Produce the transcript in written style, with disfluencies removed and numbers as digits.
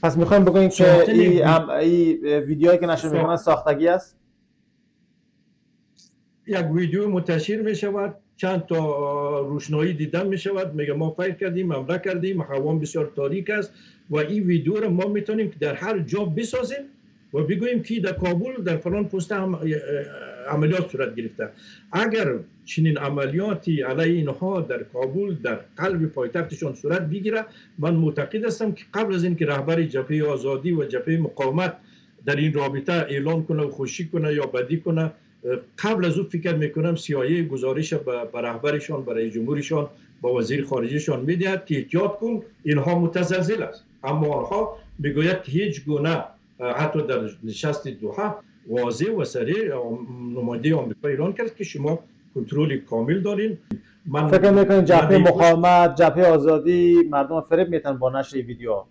پس میخوایم بگوییم که ساختن این ویدیوهایی که نشر میکنن ساختگی است. یک ویدیو منتشر می شود، چند تا روشنایی دیدن می شود، میگه ما فکر کردیم، حمله کردیم، هوا بسیار تاریک است و این ویدیو رو ما میتونیم که در هر جا بسازیم و بگوییم که در کابل در فلان پست عملیات صورت گرفته. اگر چنین عملیاتی علیه اینها در کابل در قلب پایتختشان صورت بگیره، من معتقد هستم که قبل از اینکه رهبر جبهه آزادی و جبهه مقاومت در این رابطه اعلان کنه و خوشی کنه یا بدی کنه، قبل از او فکر میکنم CIA گزارش به رهبرشان، به رئیس جمهورشان، با وزیر خارجهشان میدهد که احتیاط کن، اینها متزلزل است. اما آنها میگوید که هیچ گونه، حتی در نشست دوحه واضح و صریح نماینده آمریکا اعلان کرد که شما کنترل کامل دارین. من فکر میکنم جبهه مقاومت، جبهه آزادی مردم فریب میتن با نشر ویدیو.